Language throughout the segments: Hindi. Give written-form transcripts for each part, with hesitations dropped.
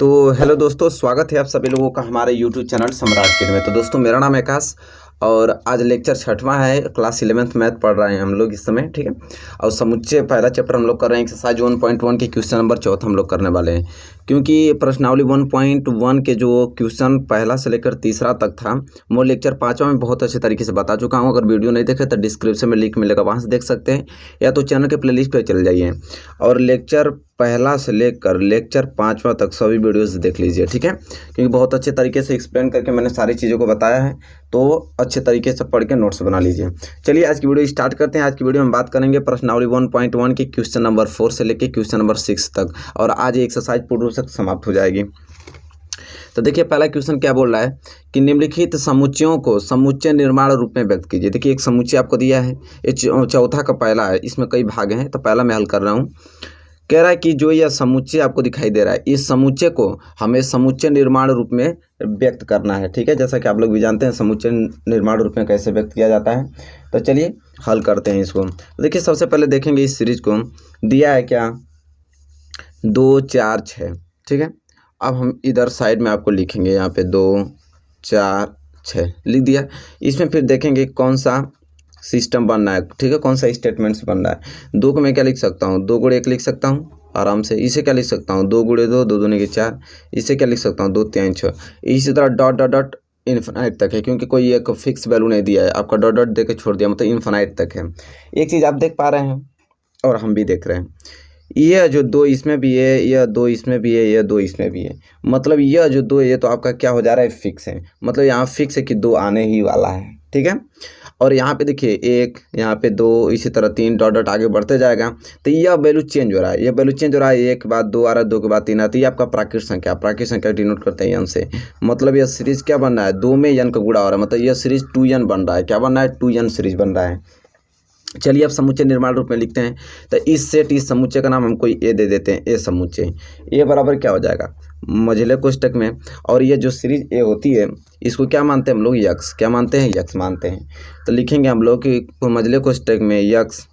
तो हेलो दोस्तों, स्वागत है आप सभी लोगों का हमारे यूट्यूब चैनल सम्राट किड में। तो दोस्तों, मेरा नाम है आकाश और आज लेक्चर 6वां है। क्लास 11th मैथ पढ़ रहे हैं हम लोग इस समय, ठीक है। और समुच्चय पहला चैप्टर हम लोग कर रहे हैं। एक्सरसाइज 1.1 के क्वेश्चन नंबर 4 हम लोग करने वाले हैं, क्योंकि प्रश्नावली 1.1 के जो क्वेश्चन पहला से लेकर तीसरा तक था वो लेक्चर 5वां में बहुत अच्छे तरीके से बता चुका हूँ। अगर वीडियो नहीं देखे तो डिस्क्रिप्शन में लिंक मिलेगा, वहाँ से देख सकते हैं, या तो चैनल के प्लेलिस्ट पर चले जाइए और लेक्चर पहला से लेकर लेक्चर 5वां तक सभी वीडियोस देख लीजिए, ठीक है। क्योंकि बहुत अच्छे तरीके से एक्सप्लेन करके मैंने सारी चीज़ों को बताया है, तो अच्छे तरीके से पढ़ के नोट्स बना लीजिए। चलिए आज की वीडियो स्टार्ट करते हैं। आज की वीडियो में बात करेंगे प्रश्नावली 1.1 की क्वेश्चन नंबर 4 से लेकर क्वेश्चन नंबर 6 तक, और आज ये एक्सरसाइज पूर्ण रूप से समाप्त हो जाएगी। तो देखिए पहला क्वेश्चन क्या बोल रहा है कि निम्नलिखित समुच्चयों को समुच्चय निर्माण रूप में व्यक्त कीजिए। देखिए एक समुच्चय आपको दिया है, ये चौथा का पहला है, इसमें कई भाग हैं, तो पहला मैं हल कर रहा हूँ। कह रहा है कि जो यह समुच्चय आपको दिखाई दे रहा है, इस समुच्चय को हमें समुच्चय निर्माण रूप में व्यक्त करना है, ठीक है। जैसा कि आप लोग भी जानते हैं समुच्चय निर्माण रूप में कैसे व्यक्त किया जाता है। तो चलिए हल करते हैं इसको। देखिए सबसे पहले देखेंगे इस सीरीज को दिया है क्या, 2 4 6, ठीक है। अब हम इधर साइड में आपको लिखेंगे, यहाँ पे 2 4 6 लिख दिया। इसमें फिर देखेंगे कौन सा सिस्टम बनना है, ठीक है, कौन सा स्टेटमेंट्स बनना है। 2 को मैं क्या लिख सकता हूँ, 2 गुणे 1 लिख सकता हूँ आराम से। इसे क्या लिख सकता हूँ, 2 गुणे 2, 2 दूनी के 4। इसे क्या लिख सकता हूँ, 2 3 6। इसी तरह डॉट डॉट डॉट इन्फिनाइट तक है, क्योंकि कोई एक फिक्स वैल्यू नहीं दिया है, आपका डॉट डॉट दे के छोड़ दिया, मतलब इन्फिनाइट तक है। एक चीज़ आप देख पा रहे हैं और हम भी देख रहे हैं, यह जो 2 इसमें भी है, यह 2 इसमें भी है, यह 2 इसमें भी है, मतलब यह जो 2 ये तो आपका क्या हो जा रहा है, फिक्स है। मतलब यहाँ फिक्स है कि 2 आने ही वाला है, ठीक है। और यहाँ पे देखिए 1, यहाँ पे 2, इसी तरह 3 डॉट डॉट आगे बढ़ते जाएगा। तो यह वैल्यू चेंज हो रहा है, यह वैल्यू चेंज हो रहा है। 1 के बाद 2 आ रहा है, 2 के बाद 3 आता है। ये आपका प्राकृत संख्या डिनोट करते हैं n से। मतलब यह सीरीज क्या बन रहा है, 2 में n का गुणा हो रहा है, मतलब यह सीरीज 2n बन रहा है। क्या बन रहा है, 2n सीरीज बन रहा है। चलिए अब समुच्चय निर्माण रूप में लिखते हैं। तो इस समुच्चय का नाम हम कोई ए दे देते हैं, ए समुच्चय। ए बराबर क्या हो जाएगा, मझले कोष्टक में, और ये जो सीरीज ए होती है इसको क्या मानते हैं हम लोग, यक्स। क्या मानते हैं, यक्स मानते हैं। तो लिखेंगे हम लोग कि मझले कोष्टक में यक्स,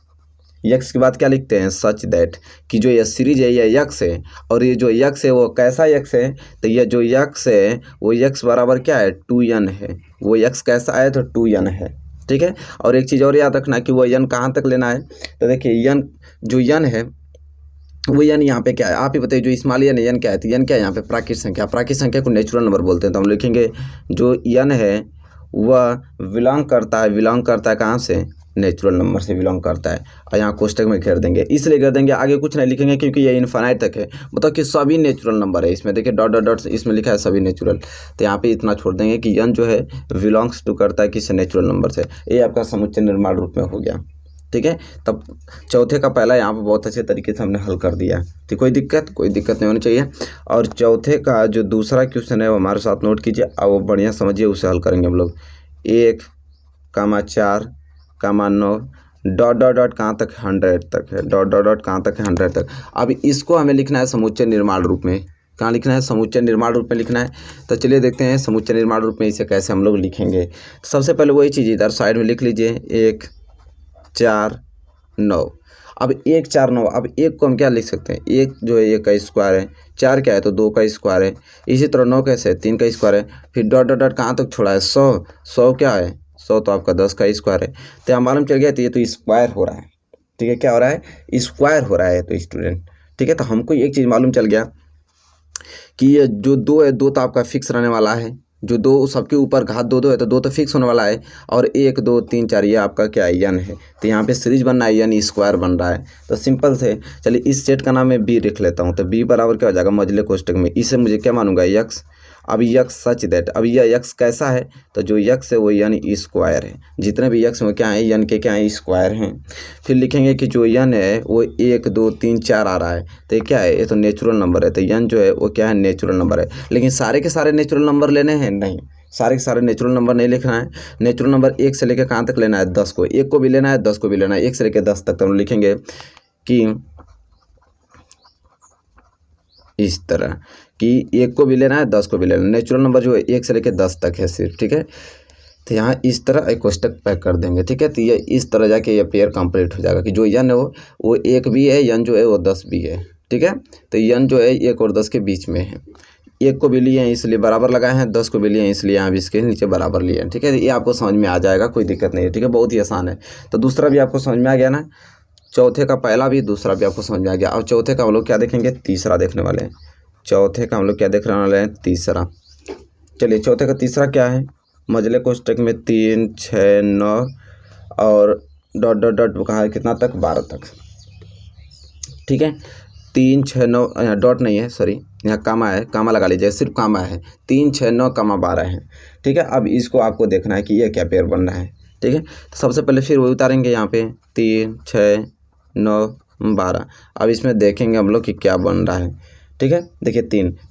यक्स के बाद क्या लिखते हैं, सच दैट, कि जो यह सीरीज है यह यक्स है। और ये जो यक्स है वो कैसा यक्स है, तो यह जो यक्स है वो यक्स बराबर क्या है, 2n है। वो यक्स कैसा है, तो 2n है, ठीक है। और एक चीज़ और याद रखना कि वो यन कहाँ तक लेना है। तो देखिए यन जो यन है वो यन यहाँ पे क्या है, आप ही बताइए। जो स्मॉल यन है, यन क्या है, तो यन क्या है यहाँ पे, प्राकृत संख्या। प्राकृत संख्या को नेचुरल नंबर बोलते हैं। तो हम लिखेंगे जो यन है वह बिलोंग करता है कहाँ से, नेचुरल नंबर से बिलोंग करता है। और यहाँ कोष्टक में घेर देंगे, इसलिए घेर देंगे, आगे कुछ नहीं लिखेंगे क्योंकि ये इनफाइनाइट तक है। मतलब कि सभी नेचुरल नंबर है। इसमें देखिए डॉट डॉट डॉट इसमें लिखा है सभी नेचुरल। तो यहाँ पे इतना छोड़ देंगे कि यन जो है बिलोंग्स टू करता है किस नेचुरल नंबर से। ये आपका समुच्चय निर्माण रूप में हो गया, ठीक है। तब चौथे का पहला यहाँ पर बहुत अच्छे तरीके से हमने हल कर दिया, तो कोई दिक्कत नहीं होनी चाहिए। और चौथे का जो दूसरा क्वेश्चन है वो हमारे साथ नोट कीजिए और वो बढ़िया समझिए, उसे हल करेंगे हम लोग। 1, 4, 9, डॉट डॉट डॉट कहाँ तक, 100 तक है। डॉट डॉट डॉट कहाँ तक है, 100 तक। अब इसको हमें लिखना है समुच्चय निर्माण रूप में। कहाँ लिखना है, समुच्चय निर्माण रूप में लिखना है। तो चलिए देखते हैं समुच्चय निर्माण रूप में इसे कैसे हम लोग लिखेंगे। तो सबसे पहले वही चीज़ इधर साइड में लिख लीजिए, 1 4 9। अब 1 4 9, अब 1 को हम क्या लिख सकते हैं, 1 जो है 1 का स्क्वायर है, 4 क्या है तो 2 का स्क्वायर है, इसी तरह 9 कैसे है, 3 का स्क्वायर है। फिर डॉट डॉट डॉट कहाँ तक छोड़ा है, 100 क्या है, 100 तो आपका 10 का स्क्वायर है। तो यहाँ मालूम चल गया, तो ये तो स्क्वायर हो रहा है, ठीक है। क्या हो रहा है, स्क्वायर हो रहा है तो स्टूडेंट, ठीक है। तो हमको एक चीज़ मालूम चल गया कि ये जो 2 है, 2 तो आपका फिक्स रहने वाला है। जो 2 सबके ऊपर घात 2 है तो 2 तो फिक्स होने वाला है। और 1 2 3 4 ये आपका क्या है, यन है। तो यहाँ पे सीरीज बनना है, यन स्क्वायर बन रहा है। तो सिंपल से चलिए इस सेट का नाम मैं बी लिख लेता हूँ। तो बी बराबर क्या हो जाएगा, मझले कोष्टक में, इसे मुझे क्या मानूंगा, यक्स। अब यक्स सच दैट, अब यह यक्स कैसा है, तो जो यक्स है वो यन स्क्वायर है। जितने भी यक्स में क्या है, यन के क्या है, स्क्वायर हैं। फिर लिखेंगे कि जो यन है वो 1 2 3 4 आ रहा है, तो ये क्या है, ये तो नेचुरल नंबर है। तो यन जो है वो क्या है, नेचुरल नंबर है। लेकिन सारे के सारे नेचुरल नंबर लेने हैं, नहीं, सारे के सारे नेचुरल नंबर नहीं लिखना है। नेचुरल नंबर 1 से लेकर कहाँ तक लेना है, 10 को। 1 को भी लेना है, 10 को भी लेना है, 1 से लेकर 10 तक। तो हम लिखेंगे कि इस तरह कि 1 को भी लेना है, 10 को भी लेना है। नेचुरल नंबर जो है 1 से लेकर 10 तक है सिर्फ, ठीक है। तो यहाँ इस तरह एक कोष्टक पैक कर देंगे, ठीक है। तो ये इस तरह जाके ये पेयर कंप्लीट हो जाएगा कि जो यन है वो 1 भी है, यन जो है वो 10 भी है, ठीक है। तो यन जो है 1 और 10 के बीच में है। 1 को भी लिए हैं इसलिए बराबर लगाए हैं, 10 को भी लिए हैं इसलिए यहाँ भी इसके नीचे बराबर लिए हैं। ठीक है, ये आपको समझ में आ जाएगा, कोई दिक्कत नहीं है। ठीक है, बहुत ही आसान है। तो दूसरा भी आपको समझ में आ गया ना, चौथे का पहला भी, दूसरा भी आपको समझ में आ गया। अब चौथे का हम लोग क्या देखेंगे, तीसरा देखने वाले हैं। चौथे का हम लोग क्या देखने वाले हैं, तीसरा। चलिए, चौथे का तीसरा क्या है, मजले कोष्टक में 3, 6, 9 और डॉट डॉट डॉट कहा है कितना तक, 12 तक। ठीक है, 3, 6, 9, यहाँ डॉट नहीं है, सॉरी, यहाँ कामा है, कामा लगा लीजिए, सिर्फ कामा है। 3, 6, 9, 12 है। ठीक है, अब इसको आपको देखना है कि ये क्या पेयर बन रहा है। ठीक है, तो सबसे पहले फिर वही उतारेंगे यहाँ पे 3, 6, 9, 12। अब इसमें देखेंगे हम लोग कि क्या बन रहा है। ठीक है, देखिए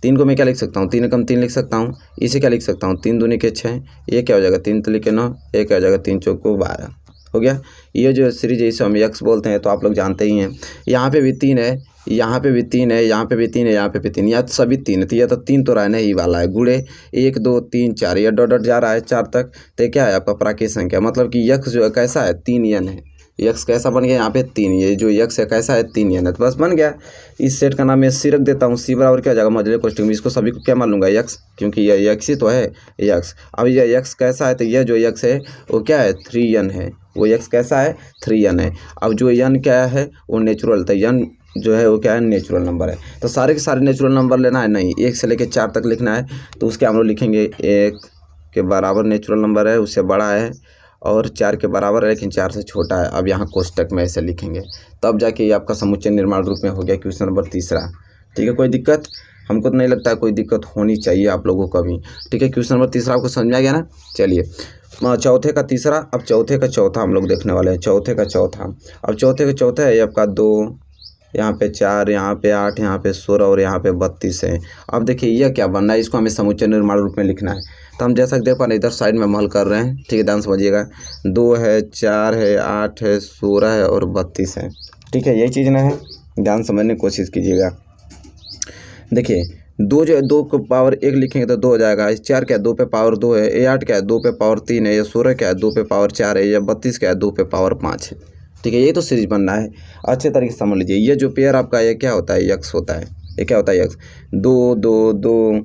3 को मैं क्या लिख सकता हूँ, 3 एकम 3 लिख सकता हूँ। इसे क्या लिख सकता हूँ, 3 दूनी के 6, ये क्या हो जाएगा, 3 तिली के 9, ये क्या हो जाएगा, 3 चौको 12 हो गया। ये जो सीरीज है इसे हम यक्स बोलते हैं, तो आप लोग जानते ही हैं। यहाँ पे भी 3 है, यहाँ पे भी 3 है, यहाँ पे भी 3 है, यहाँ पे भी 3, यहाँ सभी 3 है। तो यह तो 3 तो रहने ही वाला है। गुणे 1, 2, 3, 4, यह डॉट डॉट जा रहा है 4 तक। तो क्या है आपका प्राकृत संख्या, मतलब कि यक्स जो है कैसा है, 3 यन है। यक्स कैसा बन गया, यहाँ पे 3, ये जो यक्स है कैसा है, 3 यन है। तो बस बन गया। इस सेट का नाम मैं सी रख देता हूँ। सी बराबर क्या हो जाएगा, मजले कोष्टक में इसको सभी को क्या मान लूँगा, यक्स, क्योंकि यह यक्स ही तो है, यक्स। अब यह यक्स कैसा है, तो यह जो यक्स है वो क्या है, 3 यन है। वो यक्स कैसा है, 3 यन है। अब जो यन क्या है वो नेचुरल, तो यन जो है वो क्या है, नेचुरल नंबर है। तो सारे के सारे नेचुरल नंबर लेना है नहीं, 1 से लेकर 4 तक लिखना है। तो उसके हम लोग लिखेंगे 1 के बराबर नेचुरल नंबर है, उससे बड़ा है, और 4 के बराबर है लेकिन 4 से छोटा है। अब यहाँ कोष्टक में ऐसे लिखेंगे, तब जाके ये आपका समुच्चय निर्माण रूप में हो गया क्वेश्चन नंबर तीसरा। ठीक है, कोई दिक्कत हमको तो नहीं लगता है, कोई दिक्कत होनी चाहिए आप लोगों को भी। ठीक है, क्वेश्चन नंबर तीसरा आपको समझ में आ गया ना। चलिए, चौथे का तीसरा, अब चौथे का चौथा हम लोग देखने वाले हैं। चौथे का चौथा, अब चौथे का चौथा है ये आपका 2, यहाँ पे 4, यहाँ पे 8, यहाँ पे 16 और यहाँ पे 32 है। अब देखिए यह क्या बनना है, इसको हमें समुच्चय निर्माण रूप में लिखना है। तो हम जैसा कि देख पा रहे हैं इधर साइड में हम हल कर रहे हैं। ठीक है, ध्यान समझिएगा, 2 है, 4 है, 8 है, 16 है और 32 है। ठीक है, यही चीज़ ना है, ध्यान समझने की कोशिश कीजिएगा। देखिए 2 जो है 2 को पावर 1 लिखेंगे तो 2 हो जाएगा। इस 4 क्या है, 2 पे पावर 2 है। ये 8 क्या है, 2 पे पावर 3 है। ये 16 क्या है, 2 पे पावर 4 है। ये 32 क्या है, 2 पे पावर 5 है। ठीक है, ये तो सीरीज बनना है, अच्छे तरीके से समझ लीजिए। ये जो पेयर आपका ये क्या होता है, यक्स होता है। ये क्या होता है, यक्स। 2, 2, 2,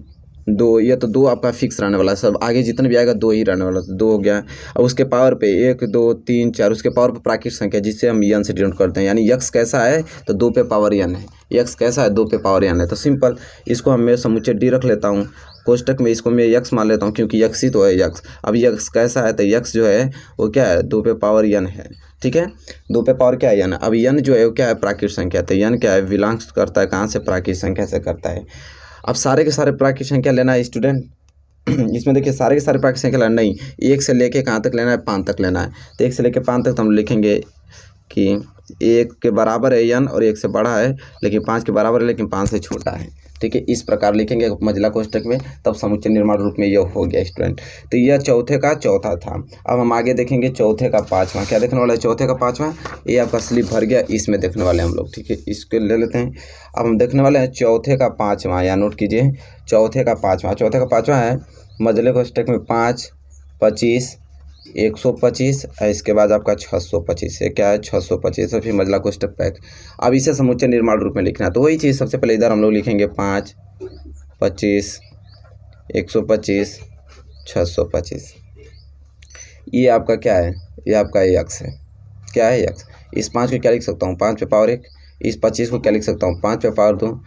2, ये तो 2 आपका फिक्स रहने वाला है, सब आगे जितने भी आएगा 2 ही रहने वाला है। 2 हो गया। और उसके पावर पे 1, 2, 3, 4, उसके पावर पे प्राकृत संख्या जिससे हम यन से डिनोट करते हैं। यानी यक्स कैसा है, तो 2 पे पावर यन है। यक्स कैसा है, 2 पे पावर यन है। तो सिंपल, इसको हम मैं समुच्चय डी रख लेता हूँ, कोष्टक में इसको मैं यक्स मान लेता हूँ क्योंकि यक्स ही तो है, यक्स। अब यक्स कैसा है, तो यक्स जो है वो क्या है, 2 पे पावर यन है। ठीक है, 2 पे पावर क्या है, यन। अब यन जो है वो क्या है, प्राकृत संख्या। तो यन क्या है, बिलोंग्स करता है कहाँ से, प्राकृत संख्या से करता है। अब सारे के सारे प्राकृत संख्या लेना है स्टूडेंट। इसमें देखिए सारे के सारे प्राकृत संख्या लेना नहीं, 1 से लेके कहाँ तक लेना है, 5 तक लेना है। तो 1 से लेके 5 तक तो हम लिखेंगे कि 1 के बराबर है यन और 1 से बड़ा है, लेकिन 5 के बराबर है लेकिन 5 से छोटा है। ठीक है, इस प्रकार लिखेंगे मजला कोष्टक में, तब समुच्चय निर्माण रूप में यह हो गया स्टूडेंट। तो यह चौथे का चौथा था। अब हम आगे देखेंगे चौथे का पाँचवा। क्या देखने वाला है, चौथे का पाँचवा। ये आपका स्लिप भर गया, इसमें देखने वाले हम लोग। ठीक है, इसको ले लेते हैं। अब हम देखने वाले हैं चौथे का पाँचवा, या नोट कीजिए, चौथे का पाँचवा। चौथे का पाँचवा है मजले कोष्टक में 5, 25, 125 और इसके बाद आपका 625 है। क्या है, 625 और फिर मजला कोष्टक पैक। अब इसे समुच्चय निर्माण रूप में लिखना है। तो वही चीज़ सबसे पहले इधर हम लोग लिखेंगे 5, 25, 125, 625। ये आपका क्या है, ये आपका यक्स है। क्या है, यक्स। इस 5 को क्या लिख सकता हूँ, 5 पे पावर 1। इस 25 को क्या लिख सकता हूँ, 5 पे पावर 2।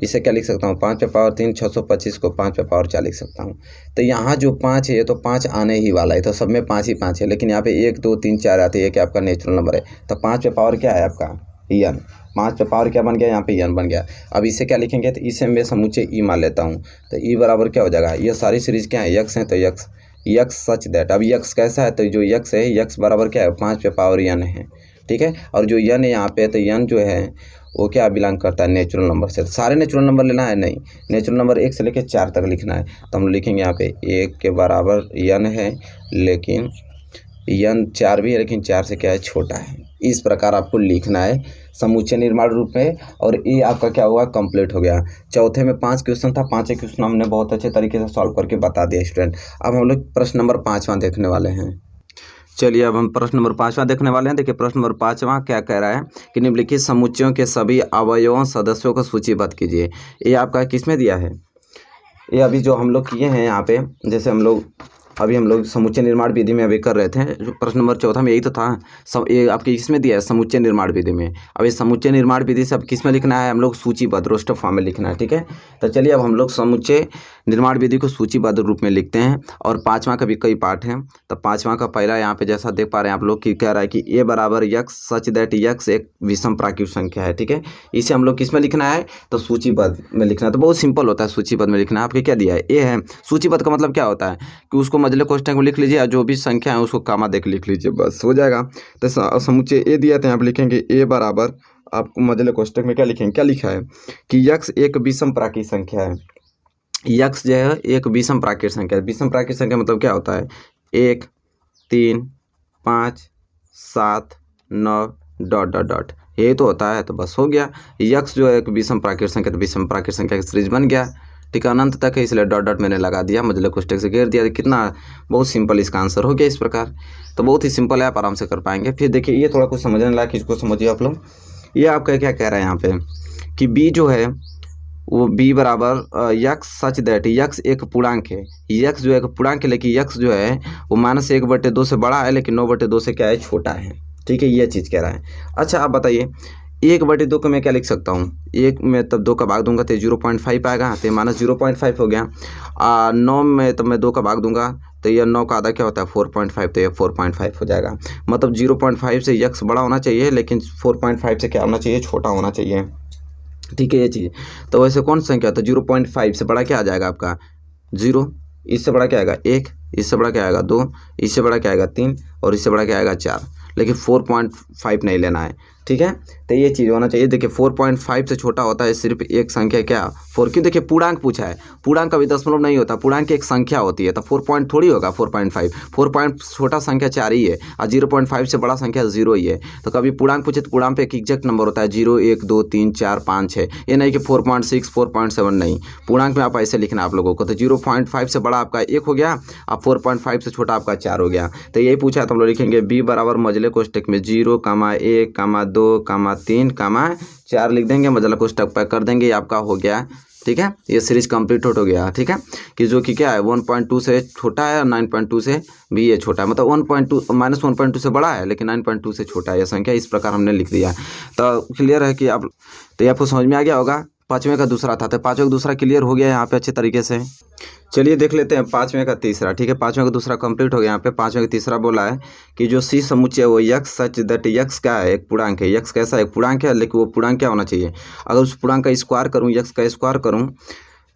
इसे क्या लिख सकता हूँ, 5 पे पावर 3। 625 को 5 पे पावर 4 लिख सकता हूँ। तो यहाँ जो 5 है ये तो 5 आने ही वाला है, तो सब में 5 ही 5 है। लेकिन यहाँ पे 1, 2, 3, 4 आते हैं, ये क्या आपका नेचुरल नंबर है। तो 5 पे पावर क्या है आपका, यन। 5 पे पावर क्या बन गया, यहाँ पे यन बन गया। अब इसे क्या लिखेंगे, तो इसे मैं समुच्चय ई मान लेता हूँ। तो ई बराबर क्या हो जाएगा, ये सारी सीरीज क्या है, यक्स है। तो यक्स, यक्स सच दैट। अब यक्स कैसा है, तो जो यक्स है, यक्स बराबर क्या है, 5 पे पावर यन है। ठीक है, और जो यन है यहाँ पे, तो यन जो है वो क्या बिलोंग करता है, नेचुरल नंबर से। सारे नेचुरल नंबर लेना है नहीं, नेचुरल नंबर 1 से लेकर 4 तक लिखना है। तो हम लिखेंगे यहाँ पे 1 के बराबर यन है, लेकिन यन 4 भी है लेकिन 4 से क्या है, छोटा है। इस प्रकार आपको लिखना है समुच्चय निर्माण रूप में, और ये आपका क्या हुआ, कंप्लीट हो गया। चौथे में 5 क्वेश्चन था, 5 क्वेश्चन हमने बहुत अच्छे तरीके से सॉल्व करके बता दिया स्टूडेंट। अब हम लोग प्रश्न नंबर 5वां देखने वाले हैं। चलिए, अब हम प्रश्न नंबर 5वां देखने वाले हैं। देखिए प्रश्न नंबर 5वां क्या कह रहा है कि निम्नलिखित समुच्चयों के सभी अवयवों सदस्यों को सूचीबद्ध कीजिए। ये आपका किस में दिया है, ये अभी जो हम लोग किए हैं यहाँ पे, जैसे हम लोग समुच्चय निर्माण विधि में अभी कर रहे थे, जो प्रश्न नंबर 14 में यही तो था। ये आपके इसमें दिया है समुच्चय निर्माण विधि में। अब ये समुच्चय निर्माण विधि से अब किस में लिखना है, हम लोग सूचीबद्ध रोस्टर फॉर्म में लिखना है, ठीक है। तो चलिए अब हम लोग समुच्चय निर्माण विधि को सूचीबद्ध रूप में लिखते हैं। और 5वां का भी कई पार्ट हैं। तो 5वां का पहला यहाँ पे जैसा देख पा रहे हैं आप लोग कि कह रहा है कि ए बराबर यक्स सच दैट यक्स एक विषम प्राकृतिक संख्या है, ठीक है। इसे हम लोग किस में लिखना है, तो सूचीबद्ध में लिखना है। तो बहुत सिंपल होता है सूचीबद्ध में लिखना। आपके क्या दिया है, ए है। सूचीबद्ध का मतलब क्या होता है कि उसको मझले कोष्ठक में लिख लीजिए और जो भी संख्या है उसको कामा देख लिख लीजिए, बस हो जाएगा। तो समुच्चय ए दिया था, यहाँ पे लिखेंगे ए बराबर, आपको मझले कोष्ठक में क्या लिखेंगे, क्या लिखा है कि यक्स एक विषम प्राकृतिक संख्या है। यक्स जो है एक विषम प्राकृतिक संख्या है। विषम प्राकृतिक संख्या मतलब क्या होता है, 1 3 5 7 9 डॉट डॉट डॉट, यही तो होता है। तो बस हो गया, यक्स जो है एक विषम प्राकृतिक संख्या, तो विषम प्राकृतिक संख्या का सीरीज बन गया, ठीक है। अनंत तक है इसलिए डॉट डॉट मैंने लगा दिया, मझले कोष्ठक से घेर दिया। कितना बहुत सिंपल इसका आंसर हो गया इस प्रकार। तो बहुत ही सिंपल है, आप आराम से कर पाएंगे। फिर देखिए ये थोड़ा कुछ समझने लायक, इसको समझिए आप लोग। ये आपका क्या कह रहा है यहाँ पे कि बी जो है वो बी बराबर यक्स सच दैट यक्स एक पूर्णांक है। यक्स जो है एक पूर्णांक है, लेकिन यक्स जो है वो -1/2 से बड़ा है, लेकिन 9/2 से क्या है, छोटा है, ठीक है। ये चीज़ कह रहा है। अच्छा आप बताइए, 1/2 को मैं क्या लिख सकता हूँ, 1 में तब 2 का भाग दूंगा तो 0.5 आएगा, तो -0.5 हो गया। 9 में तब मैं 2 का भाग दूंगा तो ये 9 का आधा क्या होता है, 4.5, तो ये 4.5 हो जाएगा। मतलब 0.5 से यक्स बड़ा होना चाहिए, लेकिन 4.5 से क्या होना चाहिए, छोटा होना चाहिए, ठीक है। ये चीज़ तो वैसे कौन सा संख्या, तो 0.5 से बड़ा क्या आ जाएगा आपका 0, इससे बड़ा क्या आएगा 1, इससे बड़ा क्या आएगा 2, इससे बड़ा क्या आएगा 3, और इससे बड़ा क्या आएगा 4, लेकिन 4.5 नहीं लेना है, ठीक है। तो ये चीज़ होना चाहिए। देखिए 4.5 से छोटा होता है सिर्फ एक संख्या, क्या 4, क्यों, देखिए पूर्णांक पूछा है, पूर्णांक कभी दशमलव नहीं होता, पूर्णांक एक संख्या होती है। तो 4 पॉइंट थोड़ी होगा 4.5, 4 पॉइंट छोटा संख्या 4 ही है, और 0.5 से बड़ा संख्या 0 ही है। तो कभी पूर्णांक पूछे तो पूर्णांक पे एक एग्जैक्ट नंबर होता है, 0 1 2 3 4 5 6, ये नहीं कि 4.6 4.7 नहीं। पूर्णांक में आप ऐसे लिखना आप लोगों को। तो 0.5 से बड़ा आपका 1 हो गया, और 4.5 से छोटा आपका 4 हो गया। तो यही पूछा है, तो हम लोग लिखेंगे बी बराबर मझले कोष्ठक में 0, 1, 2, 3, 4 लिख देंगे, मझला कोष्ठक पैक कर देंगे, ये आपका हो गया, ठीक है। ये सीरीज कंप्लीट हो गया, ठीक है। कि जो कि क्या है 1.2 से छोटा है और 9.2 से भी ये छोटा है, मतलब 1.2 -1.2 से बड़ा है, लेकिन 9.2 से छोटा है ये संख्या। इस प्रकार हमने लिख दिया। तो क्लियर है कि आप, तो ये आपको समझ में आ गया होगा। 5वें का दूसरा था, तो 5वें का दूसरा क्लियर हो गया यहाँ पे अच्छे तरीके से। चलिए देख लेते हैं 5वें का तीसरा, ठीक है। 5वें का दूसरा कंप्लीट हो गया। यहाँ पे 5वें का तीसरा बोला है कि जो सी समुच्चय है वो यक्स सच दैट यक्स क्या है, एक पूर्णांक है। यक्स कैसा है, एक पूर्णांक है, लेकिन वो पूर्णांक क्या होना चाहिए, अगर उस पूर्णांक का स्क्वायर करूँ, यक्स का स्क्वायर करूँ,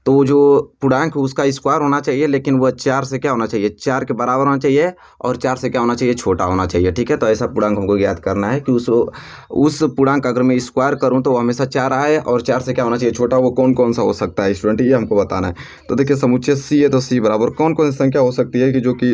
तो जो पूर्णांक उसका स्क्वायर होना चाहिए, लेकिन वह 4 से क्या होना चाहिए, 4 के बराबर होना चाहिए, और 4 से क्या होना चाहिए, छोटा होना चाहिए, ठीक है। तो ऐसा पूर्णांक हमको याद करना है कि उस पूर्णांक अगर मैं स्क्वायर करूं तो वो हमेशा 4 आए, और 4 से क्या होना चाहिए, छोटा। वो कौन कौन सा हो सकता है स्टूडेंट, ये हमको बताना है। तो देखिए समुच्चय सी है, तो सी बराबर कौन कौन सी संख्या हो सकती है कि जो कि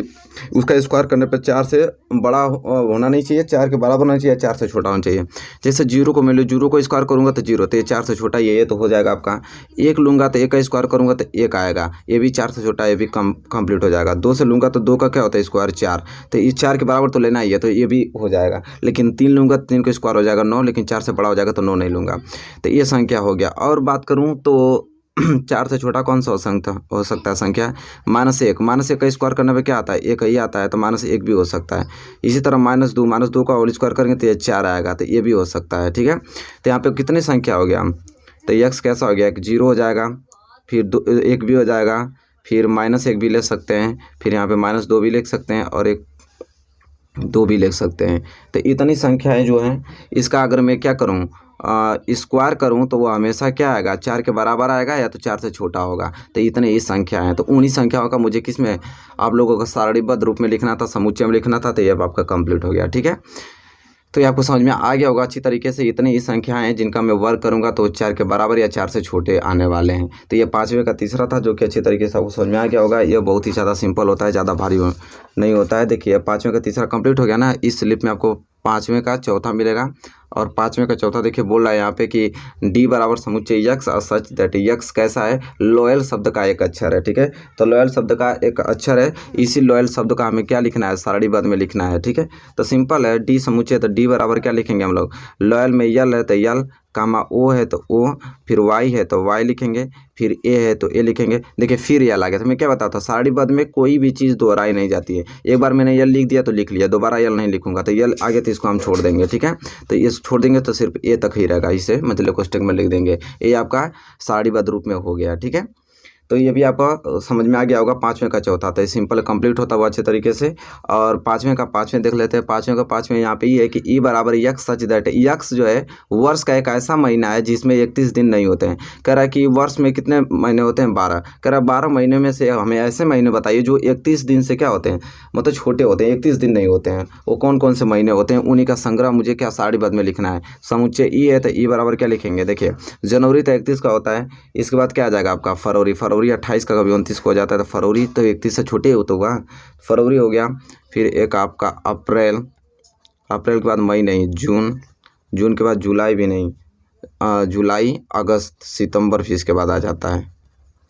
उसका स्क्वायर करने पर 4 से बड़ा होना नहीं चाहिए, 4 के बराबर होना चाहिए, 4 से छोटा होना चाहिए। जैसे 0 को मैं लूँ, 0 को स्क्वायर करूँगा तो 0, तो ये 4 से छोटा, ये तो हो जाएगा आपका। 1 लूँगा तो 1 का स्क्वायर करूँगा तो 1 आएगा, ये भी 4 से छोटा, ये भी कंप्लीट हो जाएगा। 2 से लूँगा तो 2 का क्या होता है स्क्वायर 4, तो इस 4 के बराबर तो लेना ही है, तो ये भी हो जाएगा। लेकिन 3 लूँगा तो 3 का स्क्वायर हो जाएगा 9, लेकिन 4 से बड़ा हो जाएगा तो 9 नहीं लूँगा। तो ये संख्या हो गया। और बात करूँ तो 4 से छोटा कौन सा हो सकता है संख्या, -1। -1 का स्क्वायर करने पे क्या आता है, 1 ही आता है, तो -1 भी हो सकता है। इसी तरह -2 का होल स्क्वायर करेंगे तो ये 4 आएगा, तो ये भी हो सकता है, ठीक है। तो यहाँ पे कितनी संख्या हो गया, तो यक्स कैसा हो गया, एक 0 हो जाएगा, फिर 1 भी हो जाएगा, फिर -1 भी ले सकते हैं, फिर यहाँ पे -2 भी लिख सकते हैं, और एक 2 भी लिख सकते हैं। तो इतनी संख्याएं जो हैं, इसका अगर मैं क्या करूं, स्क्वायर करूं, तो वो हमेशा क्या आएगा, 4 के बराबर आएगा, या तो 4 से छोटा होगा। तो इतने ही संख्या हैं। तो उन्हीं संख्याओं का मुझे किस में, आप लोगों को सारणीबद्ध रूप में लिखना था, समुच्चय में लिखना था। तो ये अब आपका कंप्लीट हो गया, ठीक है। तो ये आपको समझ में आ गया होगा अच्छी तरीके से। इतनी ही संख्याएं हैं जिनका मैं वर्क करूंगा तो 4 के बराबर या 4 से छोटे आने वाले हैं। तो ये 5वें का तीसरा था, जो कि अच्छी तरीके से आपको समझ में आ गया होगा। ये बहुत ही ज़्यादा सिंपल होता है, ज़्यादा भारी नहीं होता है। देखिए 5वें का तीसरा कंप्लीट हो गया ना। इस स्लिप में आपको 5वें का चौथा मिलेगा, और 5वें का चौथा देखिए बोल रहा है यहाँ पे कि डी बराबर समुच्चय यक्स और सच दैट यक्स कैसा है, लॉयल शब्द का एक अक्षर है, ठीक है। तो लॉयल शब्द का एक अक्षर है, इसी लॉयल शब्द का हमें क्या लिखना है, सारणीबद्ध में लिखना है, ठीक है। तो सिंपल है, डी समुच्चय, तो डी बराबर क्या लिखेंगे हम लोग, लॉयल में यल है तो यल, कामा ओ है तो ओ, फिर वाई है तो वाई लिखेंगे, फिर ए है तो ए लिखेंगे। देखिए फिर यल आ गया। तो मैं क्या बताता हूँ, सारणीबद्ध में कोई भी चीज़ दोहराई नहीं जाती है। एक बार मैंने यल लिख दिया तो लिख लिया, दोबारा यल नहीं लिखूंगा। तो यल आ गया तो इसको हम छोड़ देंगे, ठीक है। तो ये छोड़ देंगे तो सिर्फ ए तक ही रहेगा, इसे मतलब कोष्टक में लिख देंगे। ये आपका सारणीबद्ध रूप में हो गया, ठीक है। तो ये भी आपका समझ में आ गया होगा। पाँचवें का चौथा, तो सिंपल कंप्लीट होता हुआ अच्छे तरीके से। और पाँचवें का पाँचवें देख लेते हैं। पाँचवें का पाँचवें यहाँ पे ये है कि ई बराबर यक्स सच दैट, यक्स जो है वर्ष का एक ऐसा महीना है जिसमें 31 दिन नहीं होते हैं। कह रहा है कि वर्ष में कितने महीने होते हैं, 12। कह रहा है 12 महीने में से हमें ऐसे महीने बताइए जो 31 दिन से क्या होते हैं, मतलब छोटे होते हैं, 31 दिन नहीं होते हैं। वो कौन कौन से महीने होते हैं, उन्हीं का संग्रह मुझे क्या सारणीबद्ध में लिखना है। समुच्चय ई है तो ई बराबर क्या लिखेंगे, देखिए जनवरी तो 31 का होता है। इसके बाद क्या आ जाएगा आपका फरवरी, फरवरी 28 का, कभी 29 को हो जाता है। तो फरवरी तो 31 से छोटे हो तो होगा, फरवरी हो गया। फिर एक आपका अप्रैल, अप्रैल के बाद मई नहीं, जून, जून के बाद जुलाई भी नहीं, जुलाई, अगस्त, सितंबर फिर इसके बाद आ जाता है,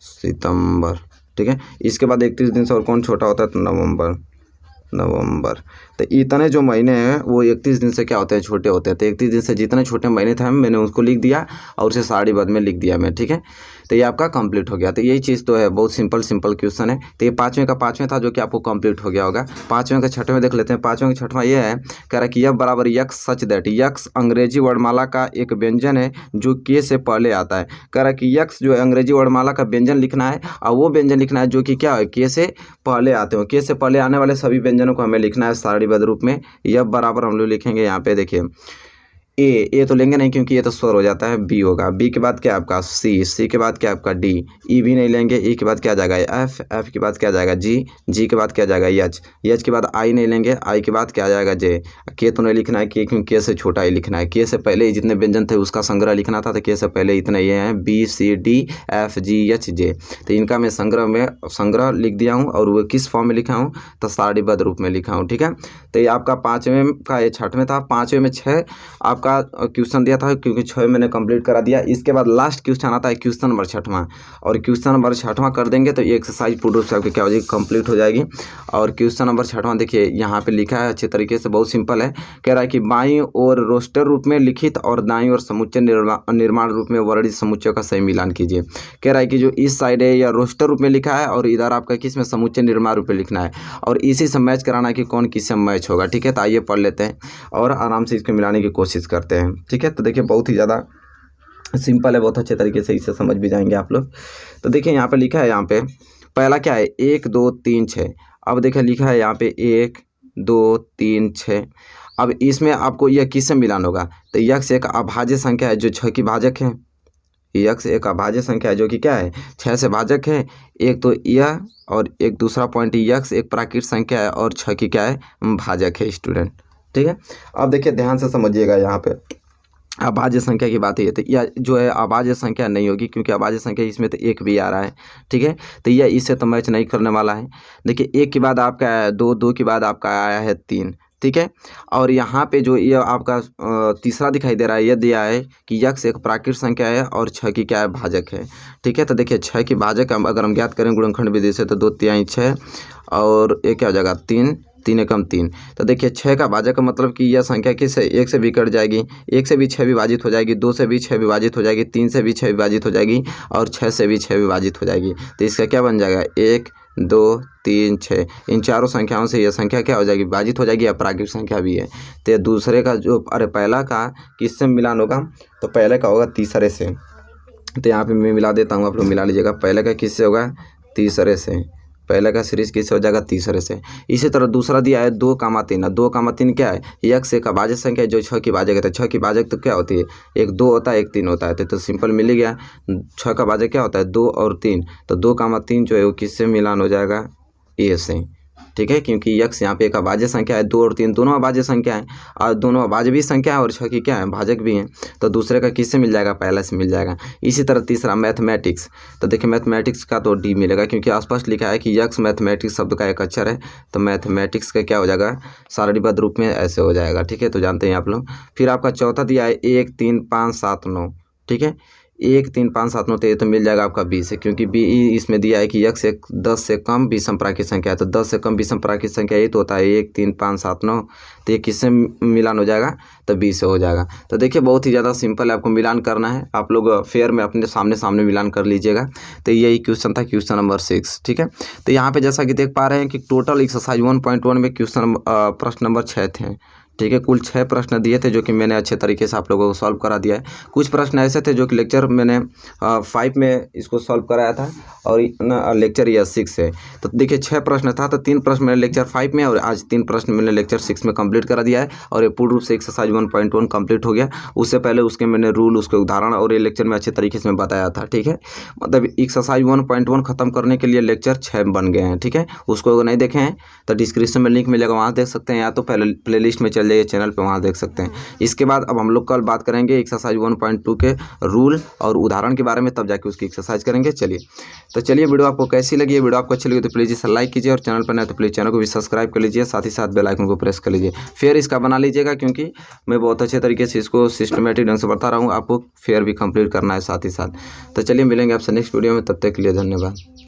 सितंबर, ठीक है। इसके बाद 31 दिन से और कौन छोटा होता है, तो नवंबर, नवंबर। तो इतने जो महीने हैं वो 31 दिन से क्या होते हैं, छोटे होते हैं। तो 31 दिन से जितने छोटे महीने थे मैंने उसको लिख दिया और उसे सारणीबद्ध में लिख दिया मैं, ठीक है। तो ये आपका कंप्लीट हो गया। तो यही चीज़ तो है, बहुत सिंपल सिंपल क्वेश्चन है। तो ये पाँचवें का पाँचवें था जो कि आपको कंप्लीट हो गया होगा। पाँचवें का छठवें देख लेते हैं। पाँचवें का छठवां ये है, कह रहा है कि यह बराबर यक्स सच दैट, यक्स अंग्रेजी वर्णमाला का एक व्यंजन है जो के से पहले आता है। कह रहा है कि यक्स जो है अंग्रेजी वर्णमाला का व्यंजन लिखना है और वो व्यंजन लिखना है जो कि क्या है, के से पहले आते हो। के से पहले आने वाले सभी व्यंजनों को हमें लिखना है सारणीबद्ध रूप में। यह बराबर हम लोग लिखेंगे यहाँ पे, देखिए ए तो लेंगे नहीं क्योंकि ये तो स्वर हो जाता है, बी होगा। बी के बाद क्या आपका सी, सी के बाद क्या आपका डी, ई भी नहीं लेंगे। ई के बाद क्या आ जाएगा एफ, एफ के बाद क्या आ जाएगा जी, जी के बाद क्या आ जाएगा एच, एच के बाद आई नहीं लेंगे। आई के बाद क्या आ जाएगा जे। के तो नहीं लिखना है, के क्योंकि के से छोटा ही लिखना है। के से पहले ही जितने व्यंजन थे उसका संग्रह लिखना था, तो के से पहले इतने ये हैं, B C D F G H J. तो इनका मैं संग्रह लिख दिया हूँ और वो किस फॉर्म में लिखा हूँ, तो सारणीबद्ध रूप में लिखा हूँ, ठीक है। तो ये आपका पाँचवें का ये छठवें था। पाँचवें में 6 आपका क्वेश्चन दिया था क्योंकि 6 मैंने कंप्लीट करा दिया। इसके बाद लास्ट क्वेश्चन आता है क्वेश्चन नंबर 6वां, और क्वेश्चन नंबर 6वां कर देंगे तो ये एक्सरसाइज पूर्ण रूप से आपकी क्या हो जाएगी, कंप्लीट हो जाएगी। और क्वेश्चन नंबर 6वां देखिए यहाँ पे लिखा है अच्छे तरीके से, बहुत सिंपल है। कह रहा है कि बाईं ओर रोस्टर रूप में लिखित और दाईं ओर समुच्चय निर्माण रूप में वर्णित समुच्चय का सही मिलान कीजिए। कह रहा है कि जो इस साइड है या रोस्टर रूप में लिखा है और इधर आपका किस में समुच्चय निर्माण रूप में लिखना है, और इसी से मैच कराना है कि कौन किससे मैच होगा, ठीक है। तो आइए पढ़ लेते हैं और आराम से इसको मिलाने की कोशिश करते हैं, ठीक है। तो देखिए बहुत ही ज़्यादा सिंपल है, बहुत अच्छे तरीके से इसे समझ भी जाएंगे आप लोग। तो देखिए यहाँ पे लिखा है, यहाँ पे पहला क्या है 1 2 3 6। अब देखिए लिखा है यहाँ पे 1 2 3 6। अब इसमें आपको यह किससे मिलान होगा, तो यक्स एक अभाज्य संख्या है जो 6 की भाजक है। यक्स एक अभाज्य संख्या है जो कि क्या है, 6 से भाजक है। एक तो यह और एक दूसरा पॉइंट, यक्स एक प्राकृत संख्या है और 6 की क्या है, भाजक है स्टूडेंट, ठीक है। अब देखिए ध्यान से समझिएगा, यहाँ पे अभाज्य संख्या की बात है तो यह जो है अभाज्य संख्या नहीं होगी क्योंकि अभाज्य संख्या इसमें तो 1 भी आ रहा है, ठीक है। तो यह इससे तो मैच नहीं करने वाला है। देखिए 1 के बाद आपका आया 2, 2 के बाद आपका आया है 3, ठीक है। और यहाँ पे जो ये आपका तीसरा दिखाई दे रहा है, यह दिया है कि यक्स एक प्राकृत संख्या है और 6 की क्या है, भाजक है, ठीक है। तो देखिए 6 की भाजक अगर हम ज्ञात करें गुणनखंड विधि से तो 2 तिहाई 6 और ये क्या हो जाएगा 3, 3 एकम 3। तो देखिए 6 का भाजक का मतलब कि यह संख्या किस 1 से भी कट जाएगी, 1 से भी 6 विभाजित हो जाएगी, 2 से भी 6 विभाजित हो जाएगी, 3 से भी 6 विभाजित हो जाएगी और 6 से भी 6 विभाजित हो जाएगी। तो इसका क्या बन जाएगा 1 2 3 6। इन चारों संख्याओं से यह संख्या क्या हो जाएगी, विभाजित हो जाएगी, अपराकृत संख्या भी है। तो दूसरे का जो पहला का किससे मिलान होगा, तो पहले का होगा तीसरे से। तो यहाँ पे मैं मिला देता हूँ, आप लोग मिला लीजिएगा। पहले का किससे होगा, तीसरे से। पहले का सीरीज किससे हो जाएगा, तीसरे से। इसी तरह दूसरा दिया है 2, 3। 2, 3 क्या है, यक्स एक अभाज्य संख्या है जो 6 की भाजक है। तो 6 की भाजक तो क्या होती है, एक 2 होता है, एक 3 होता है। तो सिंपल मिल गया। 6 का भाजक क्या होता है, 2 और 3। तो 2, 3 जो है वो किससे मिलान हो जाएगा, ए से, ठीक है। क्योंकि यक्स यहाँ पे एक अभाज्य संख्या है, 2 और 3 दोनों अभाज्य संख्या है और दोनों अभाज्य भी संख्या है और 6 की क्या है, भाजक भी है। तो दूसरे का किससे मिल जाएगा, पहले से मिल जाएगा। इसी तरह तीसरा मैथमेटिक्स। तो देखिए मैथमेटिक्स का तो डी मिलेगा क्योंकि स्पष्ट लिखा है कि यक्स मैथमेटिक्स शब्द का एक अक्षर है। तो मैथमेटिक्स का क्या हो जाएगा, सारणीबद्ध रूप में ऐसे हो जाएगा, ठीक है। तो जानते हैं आप लोग। फिर आपका चौथा दिया है 1 3 5 7 9, ठीक है। 1 3 5 7 9 तो ये तो मिल जाएगा आपका 20 है, क्योंकि बी इसमें दिया है कि x एक 10 से कम विषम प्राकृत संख्या है, तो 10 से कम विषम प्राकृत संख्या ये तो होता है 1 3 5 7 9, तो ये किससे मिलान हो जाएगा, तो 20 से हो जाएगा। तो देखिए बहुत ही ज़्यादा सिंपल है, आपको मिलान करना है, आप लोग फेयर में अपने सामने सामने मिलान कर लीजिएगा। तो यही क्वेश्चन था, क्वेश्चन नंबर 6, ठीक है। तो यहाँ पे जैसा कि देख पा रहे हैं कि टोटल एक्सरसाइज 1.1 में प्रश्न नंबर 6 थे, ठीक है। कुल 6 प्रश्न दिए थे जो कि मैंने अच्छे तरीके से आप लोगों को सॉल्व करा दिया है। कुछ प्रश्न ऐसे थे जो कि लेक्चर मैंने 5 में इसको सॉल्व कराया था और लेक्चर यह 6 है। तो देखिए 6 प्रश्न था, तो 3 प्रश्न मैंने लेक्चर 5 में और आज 3 प्रश्न मैंने लेक्चर 6 में कंप्लीट करा दिया है और ये पूर्ण रूप से एक्सरसाइज 1.1 कंप्लीट हो गया। उससे पहले उसके मैंने रूल, उसके उदाहरण और ये लेक्चर में अच्छे तरीके से मैं बताया था, ठीक है। मतलब एक्सरसाइज 1.1 खत्म करने के लिए लेक्चर 6 बन गए हैं, ठीक है। उसको अगर नहीं देखे हैं तो डिस्क्रिप्शन में लिंक मिलेगा, वहाँ देख सकते हैं, या तो पहले प्ले लिस्ट में चल जाइए चैनल पे, वहाँ देख सकते हैं। इसके बाद अब हम लोग कल बात करेंगे एक्सरसाइज 1.2 के रूल और उदाहरण के बारे में, तब जाके उसकी एक्सरसाइज करेंगे। चलिए तो चलिए, वीडियो आपको कैसी लगी है, वीडियो आपको अच्छी लगी तो प्लीज़ इसे लाइक कीजिए और चैनल पर नए तो प्लीज़ चैनल को भी सब्सक्राइब कर लीजिए, साथ ही साथ बेल आइकन को प्रेस कर लीजिए। फेयर इसका बना लीजिएगा, क्योंकि मैं बहुत अच्छे तरीके से इसको सिस्टमेटिक ढंग से बता रहा हूँ, आपको फेयर भी कंप्लीट करना है साथ ही साथ। तो चलिए मिलेंगे आपसे नेक्स्ट वीडियो में, तब तक के लिए धन्यवाद।